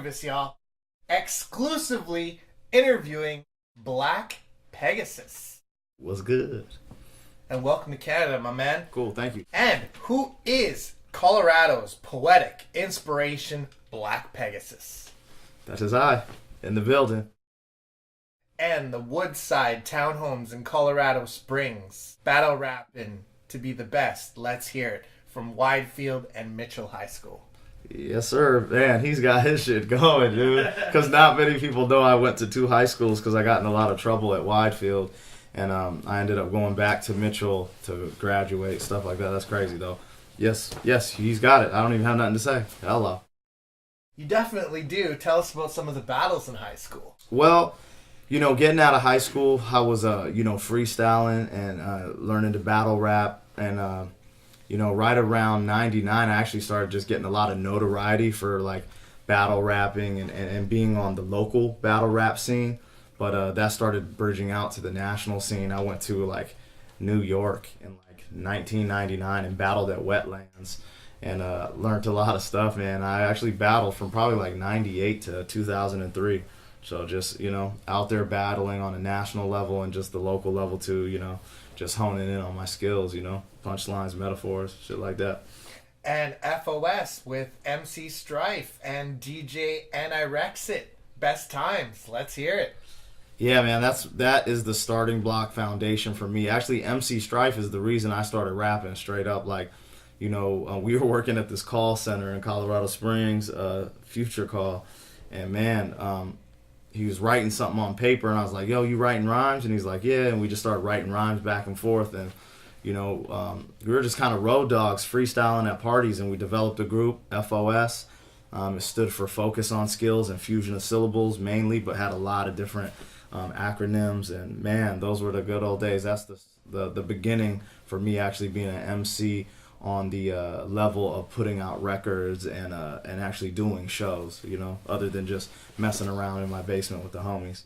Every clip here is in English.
Activists, y'all. Exclusively interviewing Black Pegasus. What's good? And welcome to Canada, my man. Cool, thank you. And who is Colorado's poetic inspiration, Black Pegasus? That is I, in the building. And the Woodside Townhomes in Colorado Springs. Battle rapping to be the best. Let's hear it from Widefield and Mitchell High School. Yes, sir. Man, he's got his shit going, dude. Because not many people know I went to two high schools because I got in a lot of trouble at Widefield. And I ended up going back to Mitchell to graduate, stuff like that. That's crazy, though. Yes, he's got it. I don't even have nothing to say. Hello. You definitely do. Tell us about some of the battles in high school. Well, getting out of high school, I was, freestyling and learning to battle rap. And, right around 99, I actually started just getting a lot of notoriety for, battle rapping and being on the local battle rap scene. But that started bridging out to the national scene. I went to, New York in, 1999 and battled at Wetlands and learned a lot of stuff, man. I actually battled from probably, 98 to 2003. So just, out there battling on a national level and just the local level too, just honing in on my skills, punchlines, metaphors, shit like that. And FOS with MC Strife and DJ Anirexit. Best times. Let's hear it. Yeah, man, that is the starting block foundation for me. Actually, MC Strife is the reason I started rapping straight up. We were working at this call center in Colorado Springs, Future Call, and man, he was writing something on paper, and I was like, yo, you writing rhymes? And he's like, yeah, and we just started writing rhymes back and forth, and, we were just kind of road dogs freestyling at parties, and we developed a group, FOS. It stood for Focus on Skills and Fusion of Syllables mainly, but had a lot of different acronyms, and man, those were the good old days. That's the beginning for me actually being an MC on the level of putting out records and actually doing shows, other than just messing around in my basement with the homies.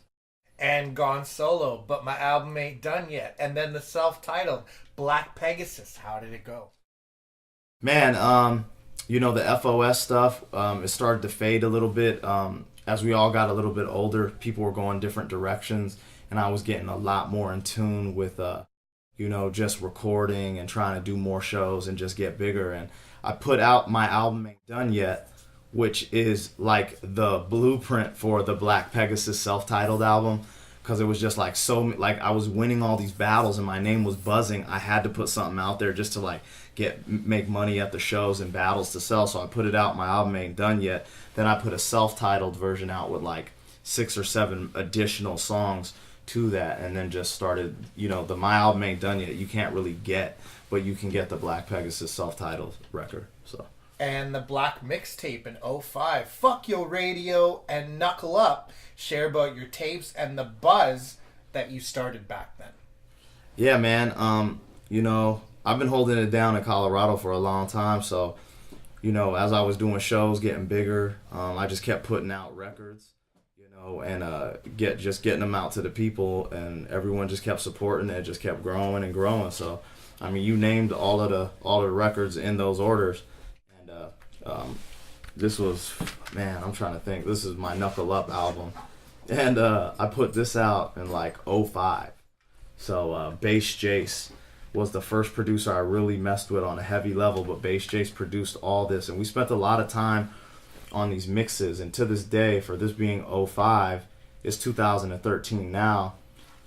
And gone solo, but my album ain't done yet. And then the self-titled Black Pegasus. How did it go? Man, the FOS stuff, it started to fade a little bit. As we all got a little bit older, people were going different directions, and I was getting a lot more in tune with just recording and trying to do more shows and just get bigger. And I put out my album Ain't Done Yet, which is the blueprint for the Black Pegasus self-titled album, because it was just I was winning all these battles and my name was buzzing. I had to put something out there just to make money at the shows and battles to sell. So I put it out. My album Ain't Done Yet. Then I put a self-titled version out with 6 or 7 additional songs to that, and then just started, my album Ain't Done Yet, you can't really get, but you can get the Black Pegasus self-titled record. So. And the Black Mixtape in '05. Fuck Your Radio and Knuckle Up. Share about your tapes and the buzz that you started back then. Yeah, man. I've been holding it down in Colorado for a long time, so, as I was doing shows, getting bigger, I just kept putting out records. And getting them out to the people, and everyone just kept supporting it. It just kept growing and growing. So, you named all the records in those orders, and this was, man, I'm trying to think. This is my Knuckle Up album, and I put this out in '05. So Bass Jace was the first producer I really messed with on a heavy level, but Bass Jace produced all this, and we spent a lot of time on these mixes, and to this day, for this being '05, it's 2013 now,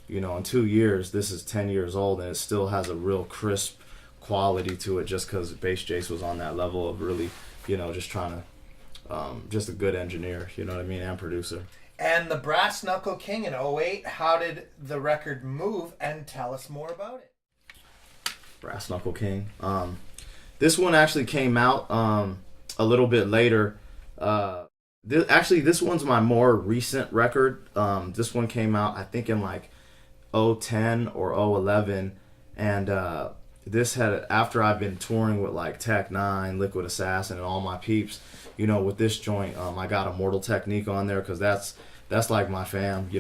in 2 years, this is 10 years old, and it still has a real crisp quality to it, just because Bass Jace was on that level of really, just trying to, just a good engineer, and producer. And the Brass Knuckle King in '08, how did the record move, and tell us more about it? Brass Knuckle King. This one actually came out a little bit later. This one's my more recent record. This one came out, I think, in 010 or 011, and this had, after I've been touring with Tech 9, Liquid Assassin, and all my peeps, with this joint, I got Immortal Technique on there, because that's my fam,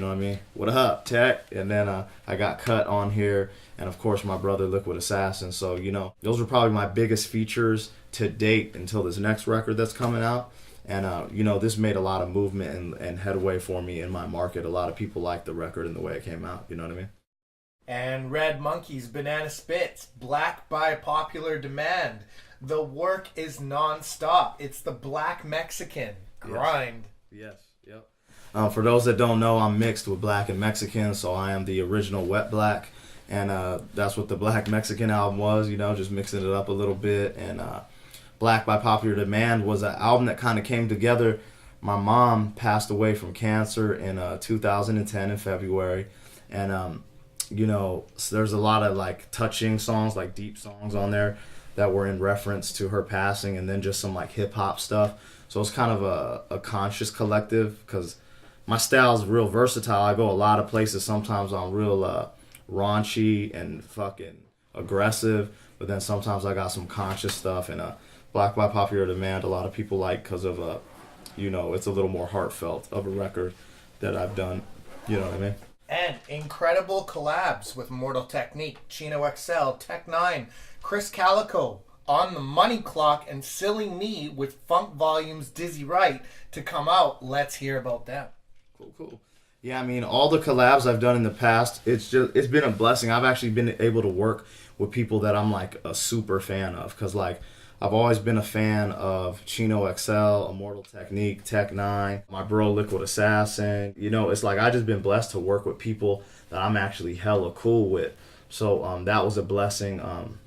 what up, Tech? And then I got Cut on here, and of course my brother Liquid Assassin. So those were probably my biggest features to date until this next record that's coming out. And this made a lot of movement and headway for me in my market. A lot of people liked the record and the way it came out. You know what I mean? And Red Monkey's Banana Spits, Black by Popular Demand. The work is non-stop. It's the Black Mexican grind. Yes. Yep. For those that don't know, I'm mixed with Black and Mexican, so I am the original Wet Black. And that's what the Black Mexican album was, just mixing it up a little bit. And Black by Popular Demand was an album that kind of came together. My mom passed away from cancer in 2010 in February. And, so there's a lot of like touching songs, like deep songs on there that were in reference to her passing, and then just some like hip hop stuff. So it's kind of a conscious collective, because my style is real versatile. I go a lot of places. Sometimes I'm real raunchy and fucking aggressive, but then sometimes I got some conscious stuff. And Black by Popular Demand, a lot of people like, because of it's a little more heartfelt of a record that I've done. You know what I mean? And incredible collabs with Mortal Technique, Chino XL, Tech 9, Chris Calico, On the Money Clock, and Silly Me with Funk Volume's Dizzy Right to come out. Let's hear about them. Cool. Yeah, I mean, all the collabs I've done in the past, it's been a blessing. I've actually been able to work with people that I'm like a super fan of, because like I've always been a fan of Chino XL, Immortal Technique, Tech 9, my bro Liquid Assassin. It's like I just been blessed to work with people that I'm actually hella cool with. So that was a blessing.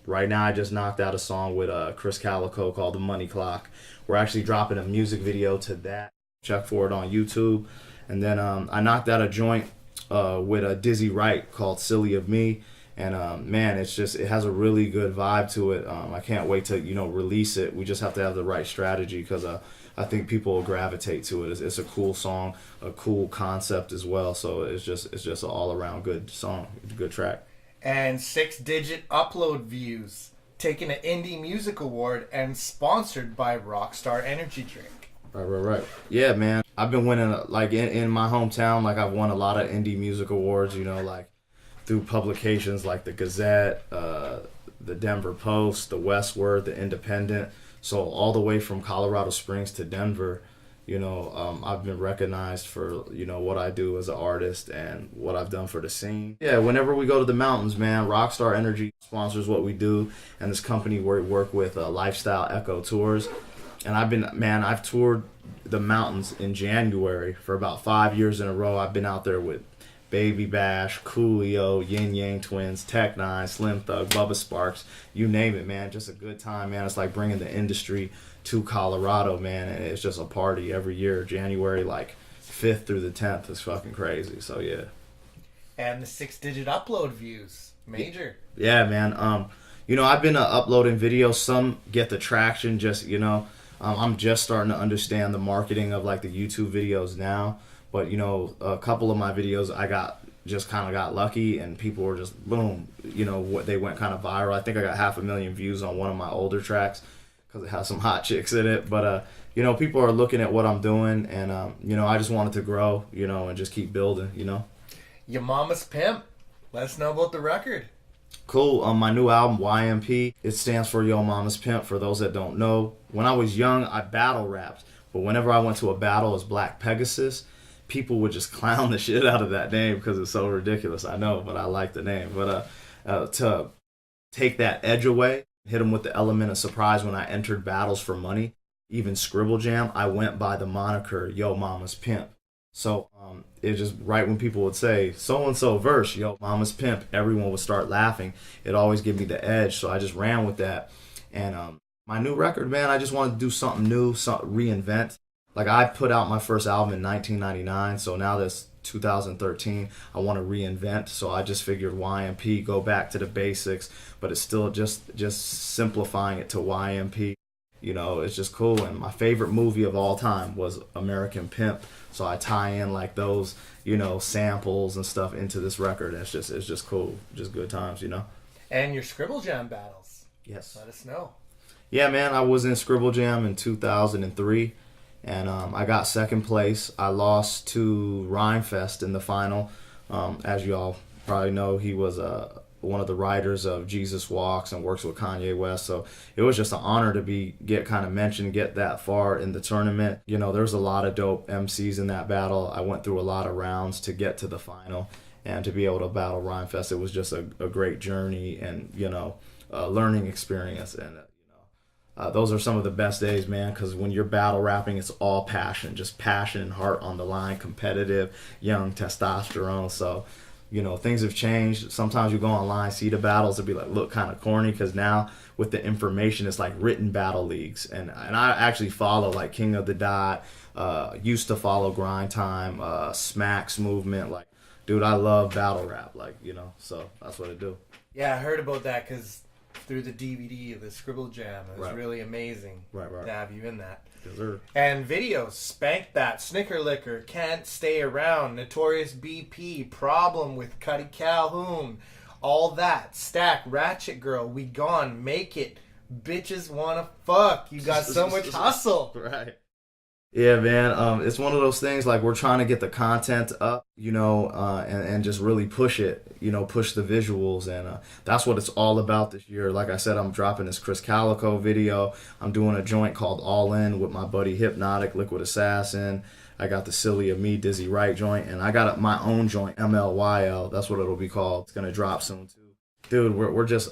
Right now I just knocked out a song with Chris Calico called The Money Clock. We're actually dropping a music video to that. Check for it on YouTube. And then I knocked out a joint with a Dizzy Right called Silly of Me. And man, it has a really good vibe to it. I can't wait to release it. We just have to have the right strategy, because I think people will gravitate to it. It's a cool song, a cool concept as well. So it's just an all around good song, good track. And 6-digit upload views, taking an Indie Music Award, and sponsored by Rockstar Energy Drink. Right. Yeah, man. I've been winning like in my hometown. Like I've won a lot of Indie Music Awards. Like through publications like the Gazette, the Denver Post, the Westward, the Independent. So all the way from Colorado Springs to Denver, I've been recognized for, what I do as an artist and what I've done for the scene. Yeah, whenever we go to the mountains, man, Rockstar Energy sponsors what we do. And this company we work with, Lifestyle Echo Tours. And I've toured the mountains in January for about 5 years in a row. I've been out there with Baby Bash, Coolio, Yin Yang Twins, Tech 9, Slim Thug, Bubba Sparks, you name it, man. Just a good time, man. It's like bringing the industry to Colorado, man. And it's just a party every year. January, like 5th through the 10th is fucking crazy. So, yeah. And the 6-digit upload views. Major. Yeah, man. I've been uploading videos. Some get the traction, I'm just starting to understand the marketing of like the YouTube videos now. But, a couple of my videos I got lucky, and people were just, boom, they went kind of viral. I think I got 500,000 views on one of my older tracks because it has some hot chicks in it. But, people are looking at what I'm doing, and, I just wanted to grow, and just keep building, Your Mama's Pimp. Let us know about the record. Cool. My new album, YMP, it stands for Yo Mama's Pimp, for those that don't know. When I was young, I battle rapped. But whenever I went to a battle as Black Pegasus, people would just clown the shit out of that name because it's so ridiculous. I know, but I like the name. But to take that edge away, hit them with the element of surprise when I entered battles for money, even Scribble Jam, I went by the moniker Yo Mama's Pimp. So it just right when people would say so-and-so verse, Yo Mama's Pimp, everyone would start laughing. It always gave me the edge, so I just ran with that. And my new record, man, I just wanted to do something new, reinvent. Like, I put out my first album in 1999, so now that's 2013. I want to reinvent, so I just figured YMP, go back to the basics, but it's still just simplifying it to YMP. It's just cool. And my favorite movie of all time was American Pimp, so I tie in like those, samples and stuff into this record. And it's just cool, just good times, And your Scribble Jam battles. Yes. Let us know. Yeah, man, I was in Scribble Jam in 2003. And I got second place. I lost to Rhymefest in the final. As you all probably know, he was one of the writers of Jesus Walks and works with Kanye West. So it was just an honor to get kind of mentioned, get that far in the tournament. You know, there's a lot of dope MCs in that battle. I went through a lot of rounds to get to the final, and to be able to battle Rhymefest, it was just a great journey and, you know, learning experience. And those are some of the best days, man, because when you're battle rapping, it's all passion, just passion and heart on the line, competitive, young testosterone. So, you know, things have changed. Sometimes you go online, see the battles, it'll be like, look kind of corny, because now with the information, it's like written battle leagues. And I actually follow like King of the Dot, used to follow Grind Time, Smacks Movement. Like, dude, I love battle rap, like, you know, so that's what I do. Yeah, I heard about that because through the DVD of the Scribble Jam, it was really amazing to have you in that. Yes, sir. And videos, Spank That, Snicker Licker, Can't Stay Around, Notorious BP, Problem with Cuddy Calhoun, All That, Stack, Ratchet Girl, We Gone, Make It, Bitches Wanna Fuck. You got so much hustle. Right. Yeah, man. It's one of those things, like, we're trying to get the content up, you know, and just really push it, you know, push the visuals. And that's what it's all about this year. Like I said, I'm dropping this Chris Calico video. I'm doing a joint called All In with my buddy Hypnotic, Liquid Assassin. I got the Silly of Me, Dizzy Wright joint. And I got my own joint, MLYL. That's what it'll be called. It's going to drop soon, too. Dude,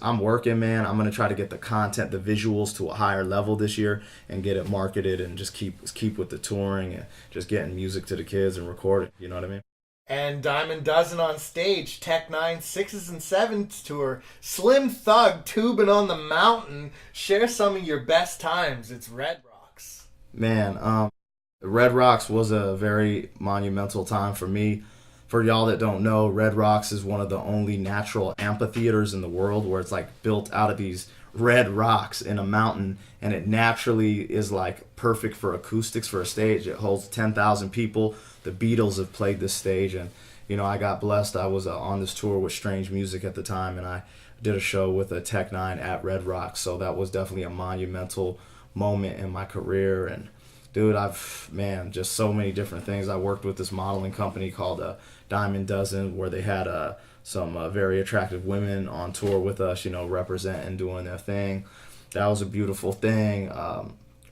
I'm working, man. I'm going to try to get the content, the visuals to a higher level this year and get it marketed and just keep with the touring and just getting music to the kids and recording. You know what I mean? And Diamond Dozen on stage, Tech Nine 6s and 7s tour, Slim Thug tubing on the mountain. Share some of your best times. It's Red Rocks. Man, Red Rocks was a very monumental time for me. For y'all that don't know, Red Rocks is one of the only natural amphitheaters in the world where it's like built out of these red rocks in a mountain, and it naturally is like perfect for acoustics for a stage. It holds 10,000 people. The Beatles have played this stage, and you know, I got blessed. I was on this tour with Strange Music at the time, and I did a show with a Tech Nine at Red Rocks, so that was definitely a monumental moment in my career. And dude, just so many different things. I worked with this modeling company called Diamond Dozen, where they had some very attractive women on tour with us, you know, representing, doing their thing. That was a beautiful thing.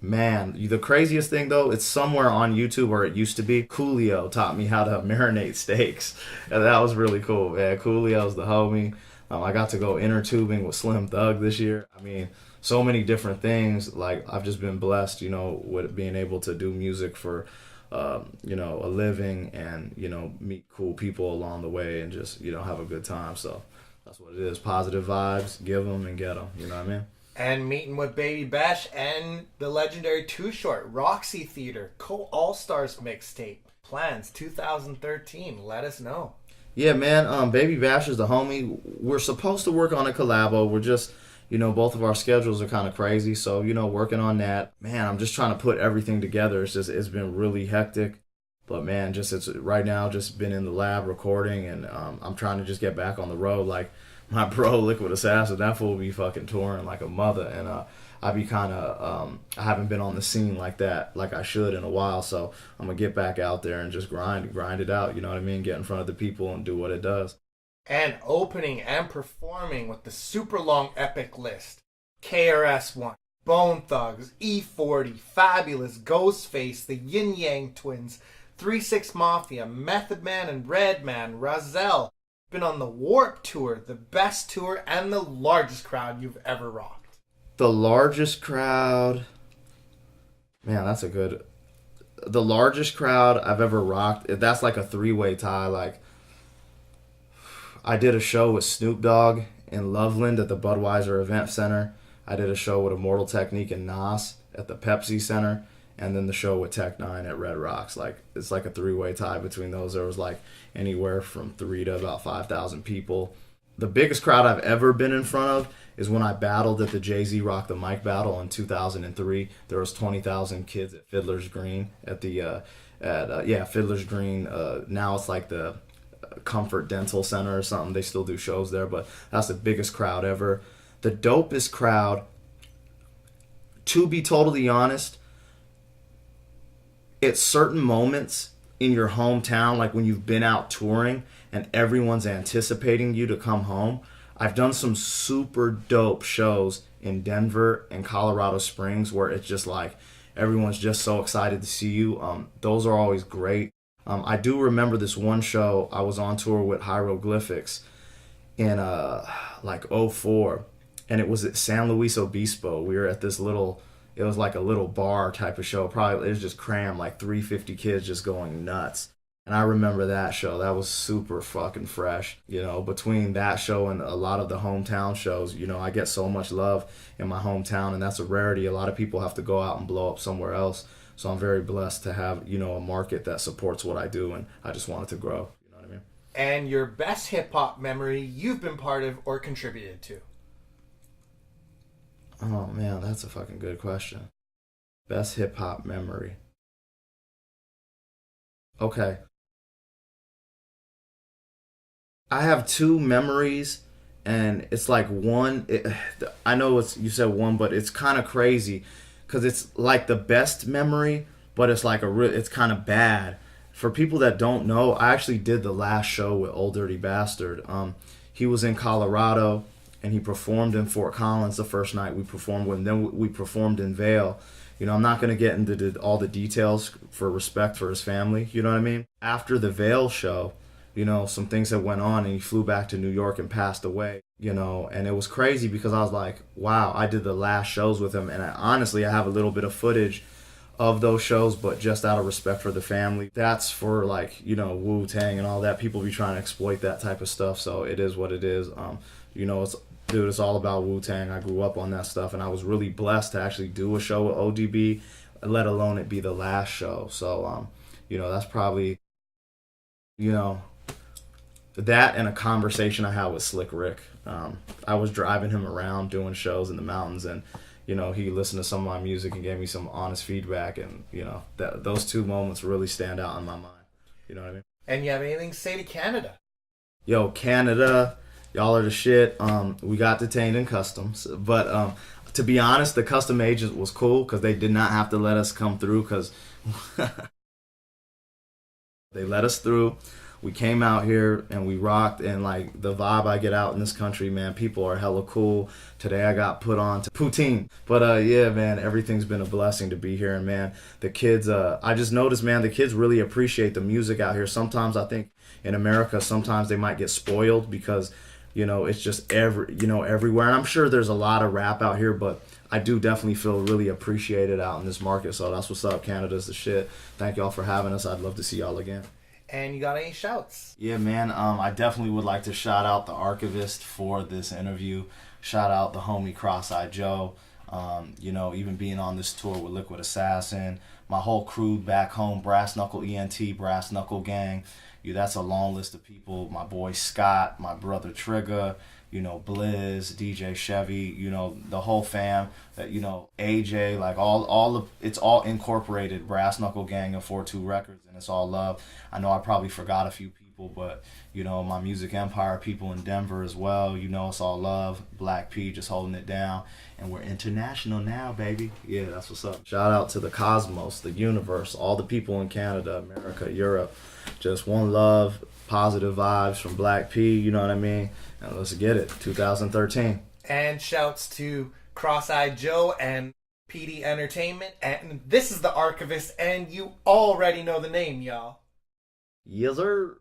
Man, the craziest thing, though, it's somewhere on YouTube, or it used to be. Coolio taught me how to marinate steaks. And that was really cool, man. Coolio's the homie. I got to go inner tubing with Slim Thug this year. I mean, so many different things. Like, I've just been blessed, you know, with being able to do music for you know, a living, and, you know, meet cool people along the way and just, you know, have a good time. So that's what it is. Positive vibes, give them and get them. You know what I mean? And meeting with Baby Bash and the legendary Too Short, Roxy Theater, Co-All-Stars mixtape. Plans 2013. Let us know. Yeah, man. Baby Bash is the homie. We're supposed to work on a collabo. We're just, you know, both of our schedules are kind of crazy. So, you know, working on that. Man, I'm just trying to put everything together. It's been really hectic. But, man, it's right now just been in the lab recording. And I'm trying to just get back on the road. Like, my bro, Liquid Assassin, that fool be fucking touring like a mother. And I be kind of, I haven't been on the scene like that, like I should in a while. So I'm going to get back out there and just grind it out. You know what I mean? Get in front of the people and do what it does. And opening and performing with the super long epic list. KRS-One, Bone Thugs, E40, Fabulous, Ghostface, the Yin Yang Twins, 3-6 Mafia, Method Man and Redman, Razell. Been on the Warp Tour, the best tour and the largest crowd you've ever rocked. The largest crowd, man, that's a good. The largest crowd I've ever rocked, that's like a three-way tie. Like, I did a show with Snoop Dogg in Loveland at the Budweiser Event Center. I did a show with Immortal Technique and Nas at the Pepsi Center. And then the show with Tech Nine at Red Rocks. Like, it's like a three-way tie between those. There was like anywhere from 3 to about 5,000 people. The biggest crowd I've ever been in front of is when I battled at the Jay-Z Rock the Mic battle in 2003. There was 20,000 kids at Fiddler's Green at the Fiddler's Green. Now it's like the Comfort Dental Center or something. They still do shows there, but that's the biggest crowd ever. The dopest crowd, to be totally honest, at certain moments in your hometown, like when you've been out touring and everyone's anticipating you to come home, I've done some super dope shows in Denver and Colorado Springs where it's just like everyone's just so excited to see you. Those are always great. I do remember this one show. I was on tour with Hieroglyphics in like '04, and it was at San Luis Obispo. We were at this little, it was like a little bar type of show. Probably it was just crammed, like 350 kids just going nuts. And I remember that show. That was super fucking fresh. You know, between that show and a lot of the hometown shows, you know, I get so much love in my hometown, and that's a rarity. A lot of people have to go out and blow up somewhere else. So I'm very blessed to have, you know, a market that supports what I do, and I just want it to grow. You know what I mean? And your best hip-hop memory you've been part of or contributed to? Oh, man, that's a fucking good question. Best hip-hop memory. Okay. I have two memories, and it's like one. I know it's you said one, but it's kind of crazy because it's like the best memory, but it's like it's kind of bad. For people that don't know, I actually did the last show with Old Dirty Bastard. He was in Colorado, and he performed in Fort Collins the first night we performed with him. Then we performed in Vail. You know, I'm not going to get into all the details for respect for his family. You know what I mean? After the Vail show, you know, some things that went on, and he flew back to New York and passed away, you know, and it was crazy because I was like, wow, I did the last shows with him. And honestly, I have a little bit of footage of those shows, but just out of respect for the family. That's for, like, you know, Wu-Tang and all that. People be trying to exploit that type of stuff, so it is what it is. You know, it's all about Wu-Tang. I grew up on that stuff, and I was really blessed to actually do a show with ODB, let alone it be the last show. So, you know, that's probably, you know, that and a conversation I had with Slick Rick. I was driving him around doing shows in the mountains, and, you know, he listened to some of my music and gave me some honest feedback, and, you know, those two moments really stand out in my mind. You know what I mean? And you have anything to say to Canada? Yo, Canada, y'all are the shit. We got detained in customs, but to be honest, the custom agent was cool because they did not have to let us come through because they let us through. We came out here and we rocked, and like the vibe I get out in this country, man, people are hella cool. Today I got put on to poutine. But yeah, man, everything's been a blessing to be here. And man, the kids, I just noticed, man, the kids really appreciate the music out here. Sometimes I think in America, sometimes they might get spoiled because, you know, it's just everywhere. And I'm sure there's a lot of rap out here, but I do definitely feel really appreciated out in this market. So that's what's up. Canada's the shit. Thank y'all for having us. I'd love to see y'all again. And you got any shouts? Yeah, man. I definitely would like to shout out the archivist for this interview. Shout out the homie Cross-Eyed Joe. You know, even being on this tour with Liquid Assassin. My whole crew back home, Brass Knuckle ENT, Brass Knuckle Gang. Yeah, that's a long list of people. My boy Scott, my brother Trigger, you know, Blizz, DJ Chevy, you know, the whole fam, you know, AJ, like all of it's all incorporated, Brass Knuckle Gang and 4-2 Records, and it's all love. I know I probably forgot a few people, but, you know, my Music Empire people in Denver as well, you know, it's all love. Black P just holding it down, and we're international now, baby. Yeah, that's what's up. Shout out to the cosmos, the universe, all the people in Canada, America, Europe. Just one love, positive vibes from Black P, you know what I mean? And let's get it, 2013. And shouts to Cross-Eyed Joe and PD Entertainment. And this is the Archivist, and you already know the name, y'all. Yes, sir.